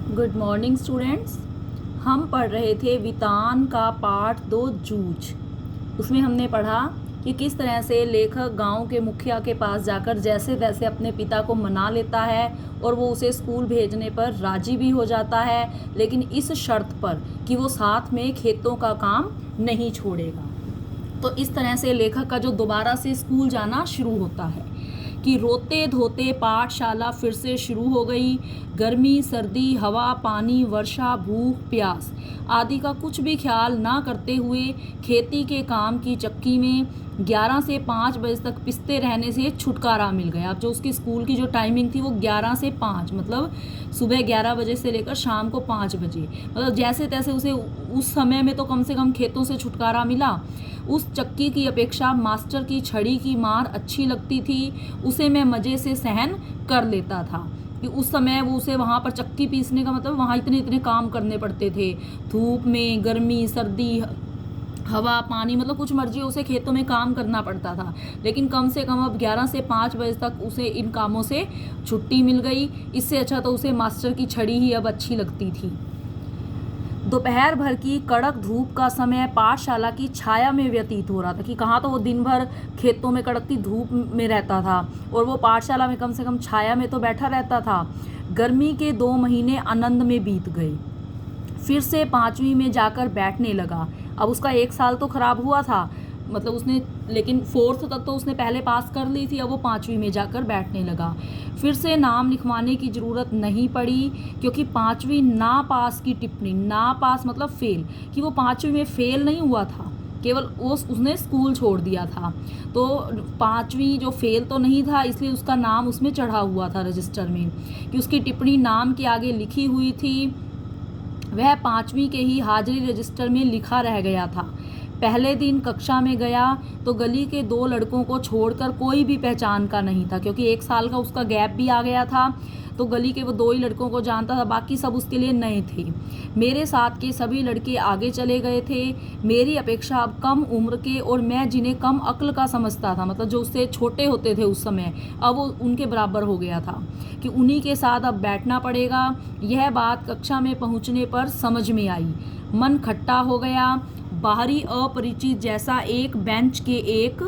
Good morning students. हम पढ़ रहे थे वितान का पाठ 2 जूझ। उसमें हमने पढ़ा कि किस तरह से लेखक गांव के मुखिया के पास जाकर जैसे तैसे अपने पिता को मना लेता है और वो उसे स्कूल भेजने पर राजी भी हो जाता है, लेकिन इस शर्त पर कि वो साथ में खेतों का काम नहीं छोड़ेगा। तो इस तरह से लेखक का जो दोबारा से स्कूल जाना शुरू होता है कि रोते धोते पाठशाला फिर से शुरू हो गई। गर्मी, सर्दी, हवा, पानी, वर्षा, भूख, प्यास आदि का कुछ भी ख्याल ना करते हुए खेती के काम की चक्की में 11 से 5 बजे तक पिसते रहने से छुटकारा मिल गया। अब जो उसके स्कूल की जो टाइमिंग थी वो 11 से 5, मतलब सुबह 11 बजे से लेकर शाम को 5 बजे, मतलब जैसे तैसे उसे उस समय में तो कम से कम खेतों से छुटकारा मिला। उस चक्की की अपेक्षा मास्टर की छड़ी की मार अच्छी लगती थी, उसे मैं मज़े से सहन कर लेता था कि उस समय वो उसे वहाँ पर चक्की पीसने का मतलब वहाँ इतने इतने काम करने पड़ते थे, धूप में, गर्मी, सर्दी, हवा, पानी, मतलब कुछ मर्जी उसे खेतों में काम करना पड़ता था। लेकिन कम से कम अब 11 से 5 बजे तक उसे इन कामों से छुट्टी मिल गई। इससे अच्छा तो उसे मास्टर की छड़ी ही अब अच्छी लगती थी। दोपहर भर की कड़क धूप का समय पाठशाला की छाया में व्यतीत हो रहा था कि कहाँ तो वो दिन भर खेतों में कड़कती धूप में रहता था और वो पाठशाला में कम से कम छाया में तो बैठा रहता था। गर्मी के 2 महीने आनंद में बीत गए। फिर से 5वीं में जाकर बैठने लगा। अब उसका 1 साल तो खराब हुआ था, मतलब उसने, लेकिन 4th तक तो उसने पहले पास कर ली थी। अब वो 5वीं में जाकर बैठने लगा। फिर से नाम लिखवाने की ज़रूरत नहीं पड़ी क्योंकि 5वीं ना पास की टिप्पणी, ना पास मतलब फेल, कि वो 5वीं में फेल नहीं हुआ था, केवल उसने स्कूल छोड़ दिया था। तो 5वीं जो फेल तो नहीं था, इसलिए उसका नाम उसमें चढ़ा हुआ था रजिस्टर में कि उसकी टिप्पणी नाम के आगे लिखी हुई थी। वह 5वीं के ही हाजिरी रजिस्टर में लिखा रह गया था। पहले दिन कक्षा में गया तो गली के 2 लड़कों को छोड़कर कोई भी पहचान का नहीं था, क्योंकि 1 साल का उसका गैप भी आ गया था। तो गली के वो 2 ही लड़कों को जानता था, बाकी सब उसके लिए नए थे। मेरे साथ के सभी लड़के आगे चले गए थे, मेरी अपेक्षा अब कम उम्र के, और मैं जिन्हें कम अक्ल का समझता था, मतलब जो उससे छोटे होते थे उस समय, अब वो उनके बराबर हो गया था कि उन्हीं के साथ अब बैठना पड़ेगा। यह बात कक्षा में पहुंचने पर समझ में आई। मन खट्टा हो गया। बाहरी अपरिचित जैसा एक बेंच के एक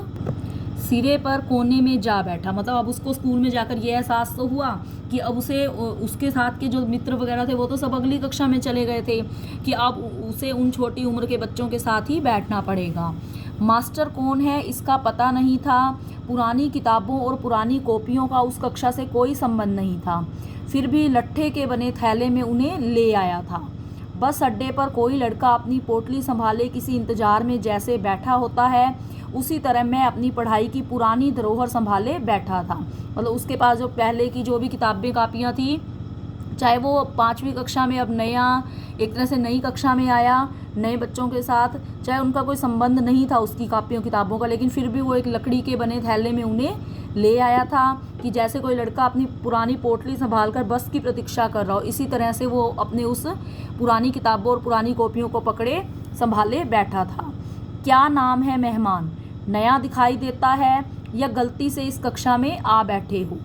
सिरे पर कोने में जा बैठा। मतलब अब उसको स्कूल में जाकर यह एहसास तो हुआ कि अब उसे, उसके साथ के जो मित्र वगैरह थे वो तो सब अगली कक्षा में चले गए थे, कि अब उसे उन छोटी उम्र के बच्चों के साथ ही बैठना पड़ेगा। मास्टर कौन है इसका पता नहीं था। पुरानी किताबों और पुरानी कॉपियों का उस कक्षा से कोई संबंध नहीं था। फिर भी लट्ठे के बने थैले में उन्हें ले आया था। बस अड्डे पर कोई लड़का अपनी पोटली संभाले किसी इंतजार में जैसे बैठा होता है, उसी तरह मैं अपनी पढ़ाई की पुरानी धरोहर संभाले बैठा था। मतलब उसके पास जो पहले की जो भी किताबें कापियाँ थी, चाहे वो 5वीं कक्षा में अब नया एक तरह से नई कक्षा में आया नए बच्चों के साथ, चाहे उनका कोई संबंध नहीं था उसकी कापियों किताबों का, लेकिन फिर भी वो एक लकड़ी के बने थैले में उन्हें ले आया था कि जैसे कोई लड़का अपनी पुरानी पोटली संभाल कर बस की प्रतीक्षा कर रहा हो, इसी तरह से वो अपने उस पुरानी किताबों और पुरानी कॉपियों को पकड़े संभाले बैठा था। क्या नाम है मेहमान? नया दिखाई देता है या गलती से इस कक्षा में आ बैठे हो?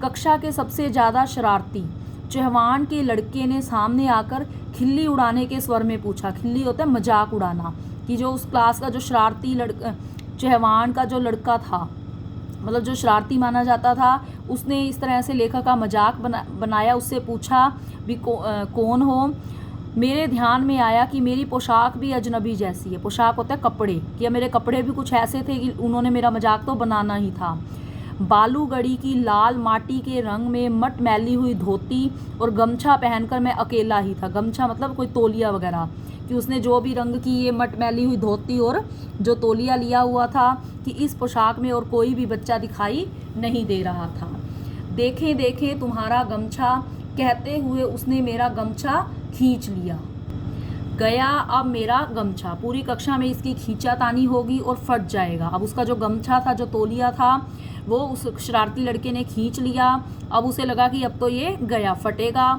कक्षा के सबसे ज़्यादा शरारती चौहान के लड़के ने सामने आकर खिल्ली उड़ाने के स्वर में पूछा। खिल्ली होता है मजाक उड़ाना, कि जो उस क्लास का जो शरारती चौहान का जो लड़का था, मतलब जो शरारती माना जाता था, उसने इस तरह से लेखक का मजाक बनाया। उससे पूछा भी कौन हो? मेरे ध्यान में आया कि मेरी पोशाक भी अजनबी जैसी है। पोशाक होता है कपड़े, कि मेरे कपड़े भी कुछ ऐसे थे कि उन्होंने मेरा मजाक तो बनाना ही था। बालूगढ़ी की लाल माटी के रंग में मट मैली हुई धोती और गमछा पहनकर मैं अकेला ही था। गमछा मतलब कोई तौलिया वगैरह, कि उसने जो भी रंग की ये मट मैली हुई धोती और जो तौलिया लिया हुआ था, कि इस पोशाक में और कोई भी बच्चा दिखाई नहीं दे रहा था। देखें देखें तुम्हारा गमछा, कहते हुए उसने मेरा गमछा खींच लिया। गया अब मेरा गमछा। पूरी कक्षा में इसकी खींचातानी होगी और फट जाएगा। अब उसका जो गमछा था, जो तौलिया था, वो उस शरारती लड़के ने खींच लिया। अब उसे लगा कि अब तो ये गया, फटेगा।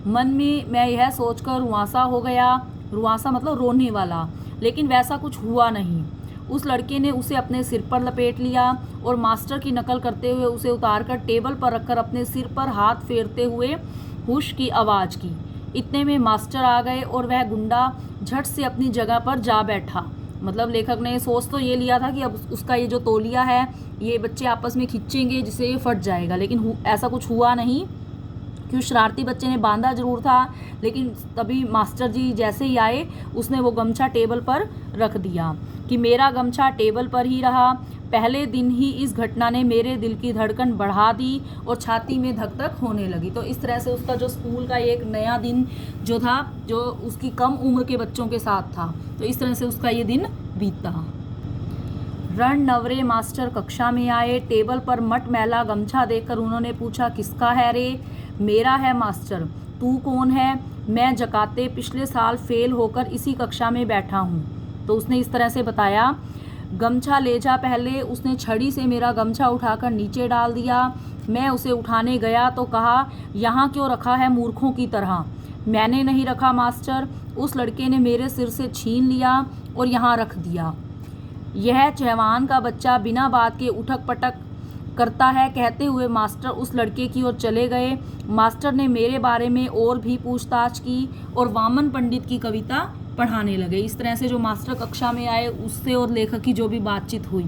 मन में मैं यह सोचकर रुआंसा हो गया। रुआंसा मतलब रोने वाला, लेकिन वैसा कुछ हुआ नहीं। उस लड़के ने उसे अपने सिर पर लपेट लिया और मास्टर की नकल करते हुए उसे उतारकर टेबल पर रखकर अपने सिर पर हाथ फेरते हुए हुश की आवाज़ की, इतने में मास्टर आ गए और वह गुंडा झट से अपनी जगह पर जा बैठा। मतलब लेखक ने सोच तो ये लिया था कि अब उसका ये जो तौलिया है ये बच्चे आपस में खींचेंगे जिससे ये फट जाएगा, लेकिन ऐसा कुछ हुआ नहीं। क्यों शरारती बच्चे ने बांधा जरूर था, लेकिन तभी मास्टर जी जैसे ही आए उसने वो गमछा टेबल पर रख दिया कि मेरा गमछा टेबल पर ही रहा। पहले दिन ही इस घटना ने मेरे दिल की धड़कन बढ़ा दी और छाती में धक धक होने लगी। तो इस तरह से उसका जो स्कूल का एक नया दिन जो था, जो उसकी कम उम्र के बच्चों के साथ था, तो इस तरह से उसका ये दिन बीता। रण नवरे मास्टर कक्षा में आए। टेबल पर मटमैला गमछा देखकर उन्होंने पूछा, किसका है रे? मेरा है मास्टर। तू कौन है? मैं जकाते पिछले साल फेल होकर इसी कक्षा में बैठा हूँ। तो उसने इस तरह से बताया। गमछा ले जा। पहले उसने छड़ी से मेरा गमछा उठाकर नीचे डाल दिया। मैं उसे उठाने गया तो कहा, यहाँ क्यों रखा है मूर्खों की तरह? मैंने नहीं रखा मास्टर, उस लड़के ने मेरे सिर से छीन लिया और यहाँ रख दिया। यह चहवान का बच्चा बिना बात के उठक पटक करता है, कहते हुए मास्टर उस लड़के की ओर चले गए। मास्टर ने मेरे बारे में और भी पूछताछ की और वामन पंडित की कविता पढ़ाने लगे। इस तरह से जो मास्टर कक्षा में आए उससे और लेखक की जो भी बातचीत हुई।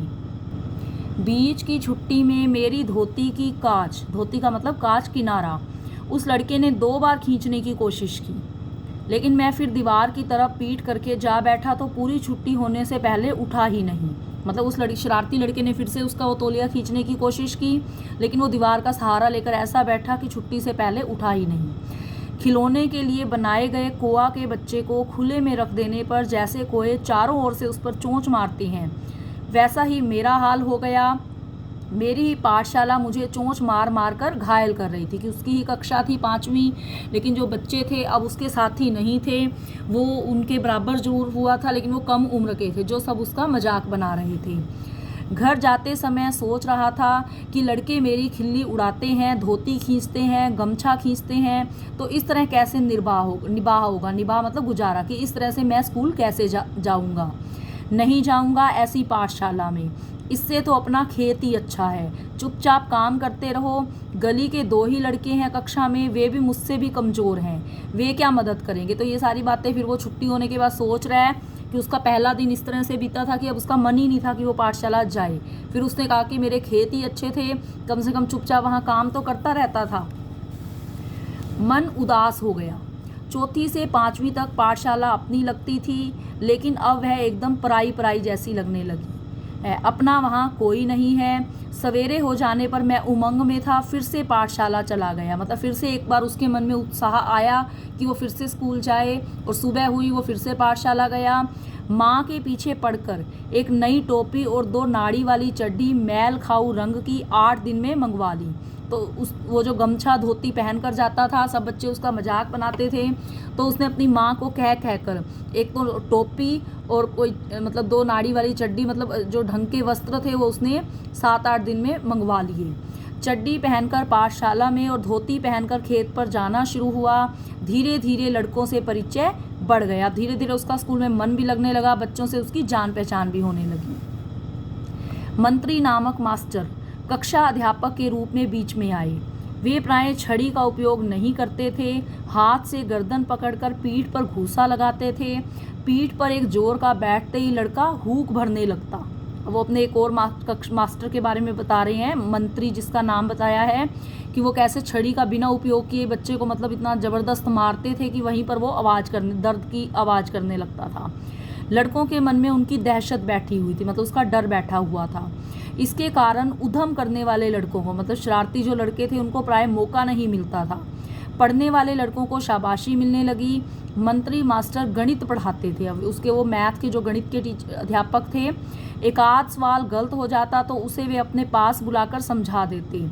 बीच की छुट्टी में मेरी धोती की कांच, धोती का मतलब कांच किनारा, उस लड़के ने 2 बार खींचने की कोशिश की, लेकिन मैं फिर दीवार की तरफ पीठ करके जा बैठा तो पूरी छुट्टी होने से पहले उठा ही नहीं। मतलब उस शरारती लड़के ने फिर से उसका वो तौलिया खींचने की कोशिश की, लेकिन वो दीवार का सहारा लेकर ऐसा बैठा कि छुट्टी से पहले उठा ही नहीं। खिलौने के लिए बनाए गए कोआ के बच्चे को खुले में रख देने पर जैसे कोए चारों ओर से उस पर चोंच मारते हैं, वैसा ही मेरा हाल हो गया। मेरी ही पाठशाला मुझे चोंच मार मार कर घायल कर रही थी कि उसकी ही कक्षा थी 5वीं, लेकिन जो बच्चे थे अब उसके साथी नहीं थे, वो उनके बराबर जरूर हुआ था लेकिन वो कम उम्र के थे, जो सब उसका मजाक बना रहे थे। घर जाते समय सोच रहा था कि लड़के मेरी खिल्ली उड़ाते हैं, धोती खींचते हैं, गमछा खींचते हैं, तो इस तरह कैसे निबाह होगा, निबाह मतलब गुजारा, कि इस तरह से मैं स्कूल कैसे जाऊंगा। नहीं जाऊंगा ऐसी पाठशाला में, इससे तो अपना खेत ही अच्छा है। चुपचाप काम करते रहो। गली के 2 ही लड़के हैं कक्षा में, वे भी मुझसे भी कमज़ोर हैं, वे क्या मदद करेंगे। तो ये सारी बातें फिर वो छुट्टी होने के बाद सोच रहा है कि उसका पहला दिन इस तरह से बीता था कि अब उसका मन ही नहीं था कि वो पाठशाला जाए। फिर उसने कहा कि मेरे खेत ही अच्छे थे, कम से कम चुपचाप वहाँ काम तो करता रहता था। मन उदास हो गया। 4वीं से 5वीं तक पाठशाला अपनी लगती थी, लेकिन अब वह एकदम पराई पराई जैसी लगने लगी है। अपना वहाँ कोई नहीं है। सवेरे हो जाने पर मैं उमंग में था, फिर से पाठशाला चला गया। मतलब फिर से एक बार उसके मन में उत्साह आया कि वो फिर से स्कूल जाए, और सुबह हुई वो फिर से पाठशाला गया। माँ के पीछे पड़कर एक नई टोपी और 2 नाड़ी वाली चड्डी मैल खाऊ रंग की 8 दिन में मंगवा ली। तो वो जो गमछा धोती पहन कर जाता था, सब बच्चे उसका मजाक बनाते थे, तो उसने अपनी माँ को कह कर एक तो टोपी और कोई मतलब 2 नाड़ी वाली चड्डी, मतलब जो ढंग के वस्त्र थे वो उसने 7-8 दिन में मंगवा लिए। चड्डी पहनकर पाठशाला में और धोती पहनकर खेत पर जाना शुरू हुआ। धीरे धीरे लड़कों से परिचय बढ़ गया। धीरे धीरे उसका स्कूल में मन भी लगने लगा, बच्चों से उसकी जान पहचान भी होने लगी। मंत्री नामक मास्टर कक्षा अध्यापक के रूप में बीच में आए। वे प्राय छड़ी का उपयोग नहीं करते थे, हाथ से गर्दन पकड़कर पीठ पर घूसा लगाते थे। पीठ पर एक जोर का बैठते ही लड़का हूक भरने लगता। वो अपने एक और मास्टर के बारे में बता रहे हैं, मंत्री जिसका नाम बताया है, कि वो कैसे छड़ी का बिना उपयोग किए बच्चे को मतलब इतना ज़बरदस्त मारते थे कि वहीं पर वो दर्द की आवाज़ करने लगता था। लड़कों के मन में उनकी दहशत बैठी हुई थी, मतलब उसका डर बैठा हुआ था। इसके कारण उधम करने वाले लड़कों को, मतलब शरारती जो लड़के थे, उनको प्राय मौका नहीं मिलता था। पढ़ने वाले लड़कों को शाबाशी मिलने लगी। मंत्री मास्टर गणित पढ़ाते थे। अब उसके वो मैथ के जो गणित के अध्यापक थे, एक आध सवाल गलत हो जाता तो उसे वे अपने पास बुलाकर समझा देते।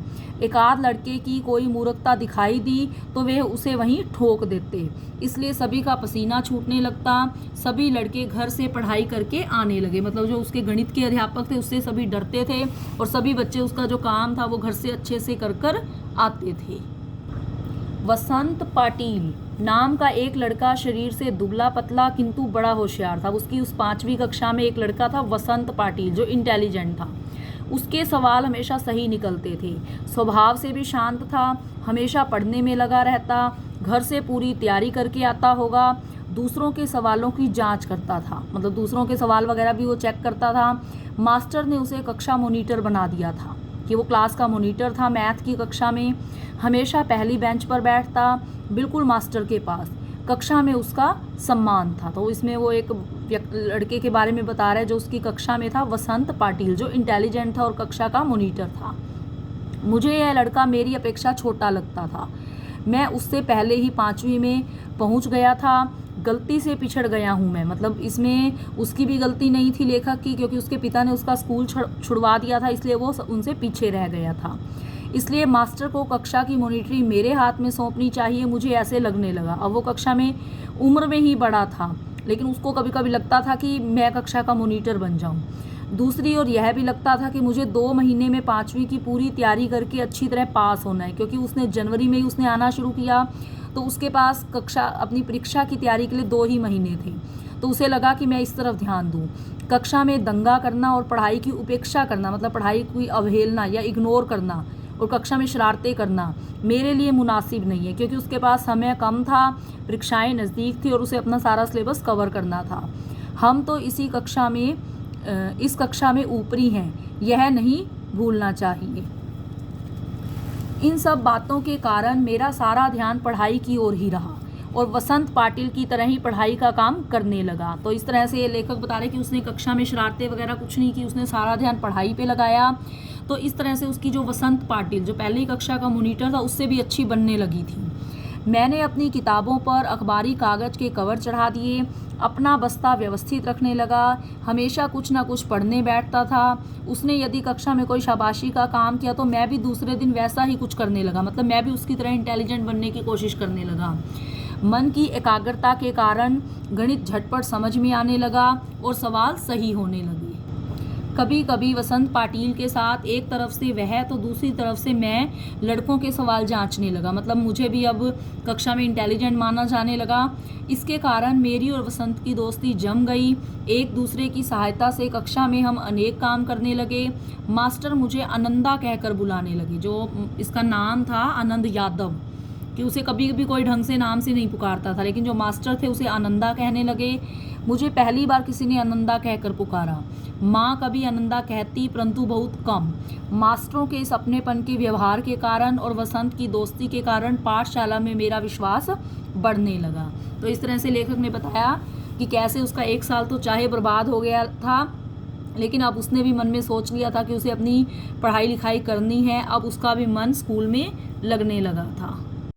एक आध लड़के की कोई मूर्खता दिखाई दी तो वे उसे वहीं ठोक देते। इसलिए सभी का पसीना छूटने लगता। सभी लड़के घर से पढ़ाई करके आने लगे। मतलब जो उसके गणित के अध्यापक थे उससे सभी डरते थे, और सभी बच्चे उसका जो काम था वो घर से अच्छे से कर आते थे। वसंत पाटिल नाम का एक लड़का, शरीर से दुबला पतला किंतु बड़ा होशियार था। उसकी उस 5वीं कक्षा में एक लड़का था वसंत पाटिल, जो इंटेलिजेंट था। उसके सवाल हमेशा सही निकलते थे। स्वभाव से भी शांत था, हमेशा पढ़ने में लगा रहता, घर से पूरी तैयारी करके आता होगा, दूसरों के सवालों की जांच करता था, मतलब दूसरों के सवाल वगैरह भी वो चेक करता था। मास्टर ने उसे कक्षा मॉनिटर बना दिया था कि वो क्लास का मॉनिटर था मैथ की कक्षा में। हमेशा पहली बेंच पर बैठता, बिल्कुल मास्टर के पास। कक्षा में उसका सम्मान था। तो इसमें वो एक लड़के के बारे में बता रहा है जो उसकी कक्षा में था, वसंत पाटिल, जो इंटेलिजेंट था और कक्षा का मॉनिटर था। मुझे यह लड़का मेरी अपेक्षा छोटा लगता था। मैं उससे पहले ही 5वीं में पहुंच गया था। गलती से पिछड़ गया हूं मैं, मतलब इसमें उसकी भी गलती नहीं थी लेखक की, क्योंकि उसके पिता ने उसका स्कूल छुड़वा दिया था, इसलिए वो उनसे पीछे रह गया था। इसलिए मास्टर को कक्षा की मॉनिटरिंग मेरे हाथ में सौंपनी चाहिए, मुझे ऐसे लगने लगा। अब वो कक्षा में उम्र में ही बड़ा था, लेकिन उसको कभी कभी लगता था कि मैं कक्षा का मॉनिटर बन जाऊं। दूसरी ओर यह भी लगता था कि मुझे 2 महीने में 5वीं की पूरी तैयारी करके अच्छी तरह पास होना है, क्योंकि उसने जनवरी में ही उसने आना शुरू किया, तो उसके पास कक्षा अपनी परीक्षा की तैयारी के लिए 2 ही महीने थे। तो उसे लगा कि मैं इस तरफ ध्यान दूं। कक्षा में दंगा करना और पढ़ाई की उपेक्षा करना, मतलब पढ़ाई की अवहेलना या इग्नोर करना और कक्षा में शरारतें करना मेरे लिए मुनासिब नहीं है, क्योंकि उसके पास समय कम था, परीक्षाएं नज़दीक थी और उसे अपना सारा सिलेबस कवर करना था। हम तो इस कक्षा में ऊपरी हैं, यह नहीं भूलना चाहिए। इन सब बातों के कारण मेरा सारा ध्यान पढ़ाई की ओर ही रहा और वसंत पाटिल की तरह ही पढ़ाई का काम करने लगा। तो इस तरह से ये लेखक बता रहे कि उसने कक्षा में शरारतें वगैरह कुछ नहीं की, उसने सारा ध्यान पढ़ाई पे लगाया। तो इस तरह से उसकी जो वसंत पाटिल, जो पहली कक्षा का मॉनिटर था, उससे भी अच्छी बनने लगी थी। मैंने अपनी किताबों पर अखबारी कागज़ के कवर चढ़ा दिए, अपना बस्ता व्यवस्थित रखने लगा, हमेशा कुछ ना कुछ पढ़ने बैठता था। उसने यदि कक्षा में कोई शाबाशी का काम किया तो मैं भी दूसरे दिन वैसा ही कुछ करने लगा, मतलब मैं भी उसकी तरह इंटेलिजेंट बनने की कोशिश करने लगा। मन की एकाग्रता के कारण गणित झटपट समझ में आने लगा और सवाल सही होने लगे। कभी कभी वसंत पाटिल के साथ एक तरफ से वह तो दूसरी तरफ से मैं लड़कों के सवाल जांचने लगा, मतलब मुझे भी अब कक्षा में इंटेलिजेंट माना जाने लगा। इसके कारण मेरी और वसंत की दोस्ती जम गई। एक दूसरे की सहायता से कक्षा में हम अनेक काम करने लगे। मास्टर मुझे आनंदा कहकर बुलाने लगे, जो इसका नाम था आनंद यादव, कि उसे कभी कभी कोई ढंग से नाम से नहीं पुकारता था, लेकिन जो मास्टर थे उसे आनंदा कहने लगे। मुझे पहली बार किसी ने आनंदा कहकर पुकारा। माँ कभी आनंदा कहती, परंतु बहुत कम। मास्टरों के इस अपनेपन के व्यवहार के कारण और वसंत की दोस्ती के कारण पाठशाला में मेरा विश्वास बढ़ने लगा। तो इस तरह से लेखक ने बताया कि कैसे उसका 1 साल तो चाहे बर्बाद हो गया था, लेकिन अब उसने भी मन में सोच लिया था कि उसे अपनी पढ़ाई लिखाई करनी है। अब उसका भी मन स्कूल में लगने लगा था।